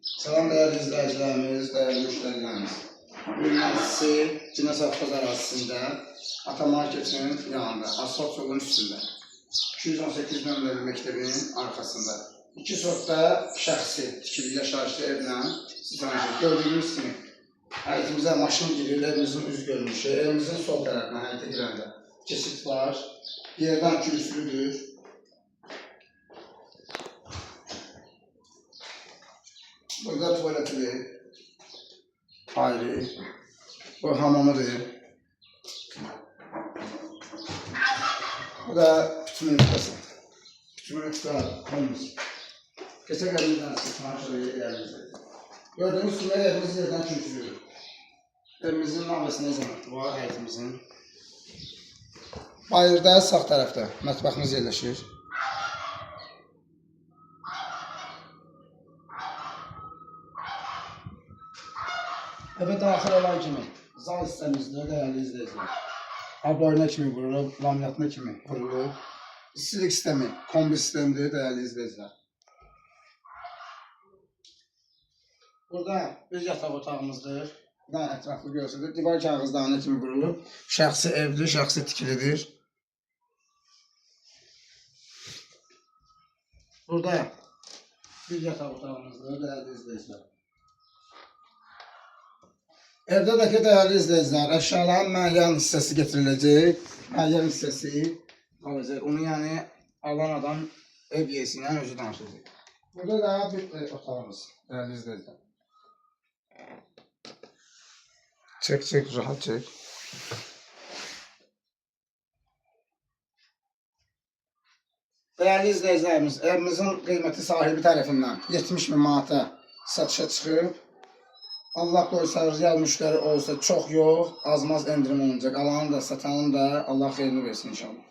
Salam değerli izleyicilerimiz, değerli müşterilerimiz. Bugün sizi Cines Avtoz arazisində Atamarketin yanında, asfalt yolun üstündə 218 nömrəli məktəbinin arkasında 2 sortda şəxsi tikili yaşayışlı evlə tanışıq. Gördüyünüz kimi həyətimizə maşın girir, evimizin üz görünüşü, evimizin sol tərəfinə həyətə girəndə keçid var, yerdən külüslüdür. Burada tuvaletidir, ayrı, bu hamamıdır. Bu da kütümün tıkası. Kütümün tıkası, hamımız. Geçək əlimizdən sıxmanı elimizdir. Gördüğünüz kimi evimiz yerdən külüslüdür. Evimizin navəsində izamətdir var, həyətimizin. Bayırda sağ tərəfdə mətbəximiz yerləşir. Evə daxil olan kimi zal sistemimizdə değerli izleyiciler. Aboyna kimi vurulub, laminatına kimi vurulub. İstilik sistemi, kombi sistemidir değerli izleyiciler. Burada bir yataq otağımızdır. Daha ətraflı görsədir. Divar kağızlarına kimi vurulub. Şəxsi evdir, şəxsi tikilidir. Burada bir yataq otağımızdır değerli izleyiciler. Evdəki değerli izleyiciler, əşyaların müəyyən hissəsi getiriləcək, müəyyən hissəsi qalacaq. Onu yəni alan adam ev yesiyle özü danışacaq. Burada da bir otağımız, değerli izleyiciler. Çek, rahat çek. Değerli izleyicilerimiz, evimizin kıymeti sahibi tarafından 70.000 manata satışa çıxıb. Allah koysa real müşteri olsa çok yok, azmaz endirim olacak. Alanın da satanın da Allah xeyrini versin inşallah.